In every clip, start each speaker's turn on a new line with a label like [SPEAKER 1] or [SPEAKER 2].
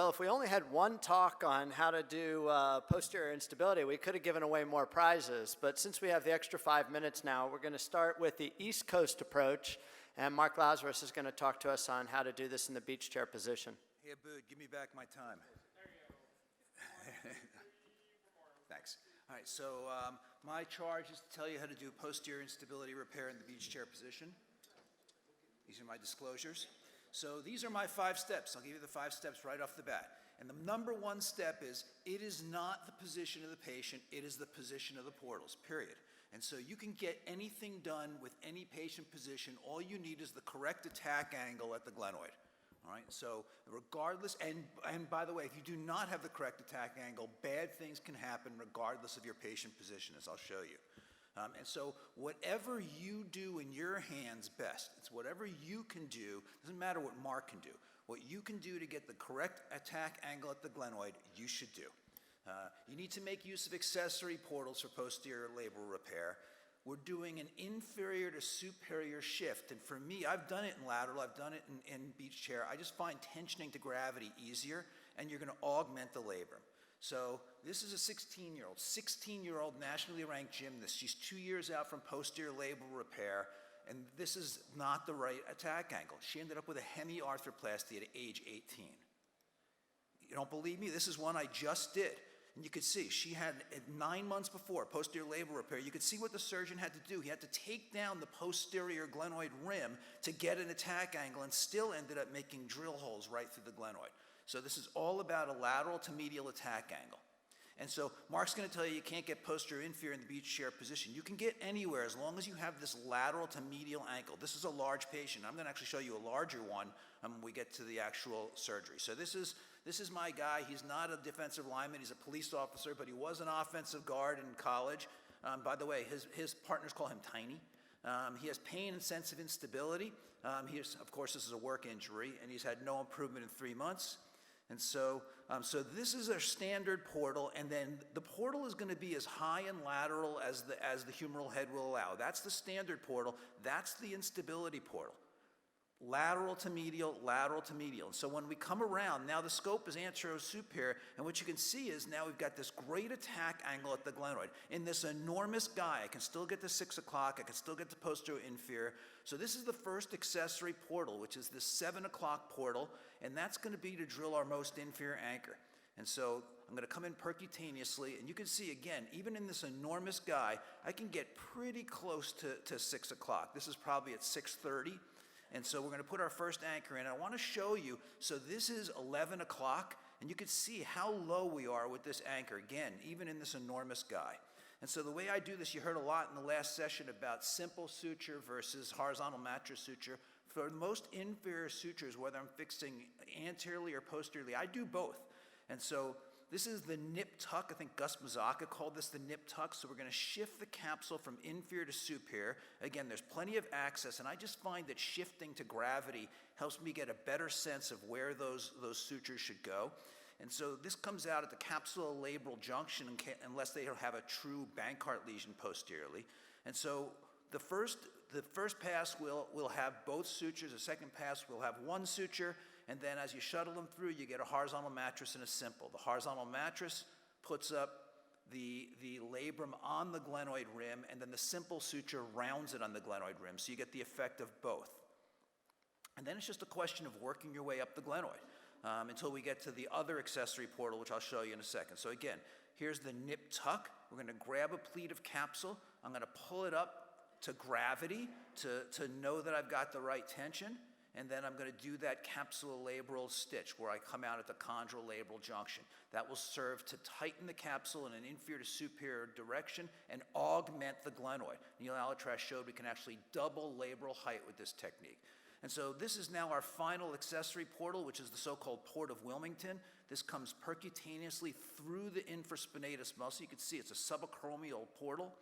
[SPEAKER 1] Well, if we only had one talk on how to do posterior instability, we could have given away more prizes. But since we have the extra 5 minutes now, we're going to start with the East Coast approach. And Mark Lazarus is going to talk to us on how to do this in the beach chair position.
[SPEAKER 2] Hey, Abud, give me back my time. Thanks. All right, so my charge is to tell you how to do posterior instability repair in the beach chair position. These are my disclosures. So these are my 5 steps. I'll give you the 5 steps right off the bat. And the number 1 step is, it is not the position of the patient, it is the position of the portals, period. And so you can get anything done with any patient position. All you need is the correct attack angle at the glenoid. All right, so regardless, and by the way, if you do not have the correct attack angle, bad things can happen regardless of your patient position, as I'll show you. And so whatever you do in your hands best, it's whatever you can do, doesn't matter what Mark can do. What you can do to get the correct attack angle at the glenoid, you should do. You need to make use of accessory portals for posterior labral repair. We're doing an inferior to superior shift, and for me, I've done it in lateral, I've done it in beach chair. I just find tensioning to gravity easier, and you're going to augment the labrum. So this is a 16-year-old nationally ranked gymnast. She's 2 years out from posterior labral repair, and this is not the right attack angle. She ended up with a hemiarthroplasty at age 18. You don't believe me? This is one I just did. And you could see, she had 9 months before posterior labral repair. You could see what the surgeon had to do. He had to take down the posterior glenoid rim to get an attack angle, and still ended up making drill holes right through the glenoid. So this is all about a lateral to medial attack angle. And so Mark's going to tell you can't get posterior inferior in the beach chair position. You can get anywhere as long as you have this lateral to medial ankle. This is a large patient. I'm going to actually show you a larger one when we get to the actual surgery. So this is my guy. He's not a defensive lineman. He's a police officer, but he was an offensive guard in college. By the way, his partners call him Tiny. He has pain and sense of instability. Of course, this is a work injury, and he's had no improvement in 3 months. And so this is our standard portal, and then the portal is going to be as high and lateral as the humeral head will allow. That's the standard portal. That's the instability portal. Lateral to medial, lateral to medial. And so when we come around, now the scope is anterior-superior, and what you can see is now we've got this great attack angle at the glenoid. In this enormous guy, I can still get to 6 o'clock, I can still get to posterior inferior. So this is the first accessory portal, which is the 7 o'clock portal, and that's going to be to drill our most inferior anchor. And so I'm going to come in percutaneously, and you can see again, even in this enormous guy, I can get pretty close to 6 o'clock. This is probably at 6:30. And so we're going to put our first anchor in. I want to show you, so this is 11 o'clock, and you can see how low we are with this anchor, again, even in this enormous guy. And so the way I do this, you heard a lot in the last session about simple suture versus horizontal mattress suture. For most inferior sutures, whether I'm fixing anteriorly or posteriorly, I do both. And so this is the nip tuck. I think Gus Mazzocca called this the nip tuck. So we're going to shift the capsule from inferior to superior. Again, there's plenty of access, and I just find that shifting to gravity helps me get a better sense of where those sutures should go. And so this comes out at the capsulolabral junction unless they have a true Bankart lesion posteriorly. And so the first pass will have both sutures. The second pass will have one suture. And then as you shuttle them through, you get a horizontal mattress and a simple. The horizontal mattress puts up the labrum on the glenoid rim, and then the simple suture rounds it on the glenoid rim. So you get the effect of both. And then it's just a question of working your way up the glenoid until we get to the other accessory portal, which I'll show you in a second. So again, here's the nip tuck. We're going to grab a pleat of capsule. I'm going to pull it up to gravity to know that I've got the right tension. And then I'm going to do that capsulolabral stitch where I come out at the chondrolabral junction. That will serve to tighten the capsule in an inferior to superior direction and augment the glenoid. Neil Alitrash showed we can actually double labral height with this technique. And so this is now our final accessory portal, which is the so-called port of Wilmington. This comes percutaneously through the infraspinatus muscle. You can see it's a subacromial portal.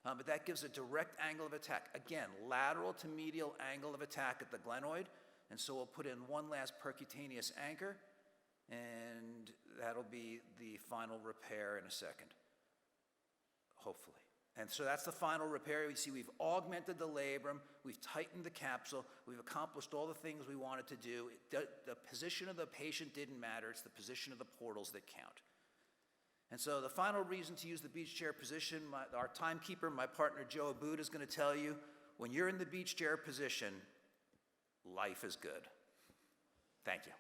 [SPEAKER 2] But that gives a direct angle of attack. Again, lateral to medial angle of attack at the glenoid. And so we'll put in one last percutaneous anchor, and that'll be the final repair in a second, hopefully. And so that's the final repair. You see we've augmented the labrum, we've tightened the capsule, we've accomplished all the things we wanted to do. The position of the patient didn't matter, it's the position of the portals that count. And so the final reason to use the beach chair position, our timekeeper, my partner Joe Abud, is going to tell you, when you're in the beach chair position, life is good. Thank you.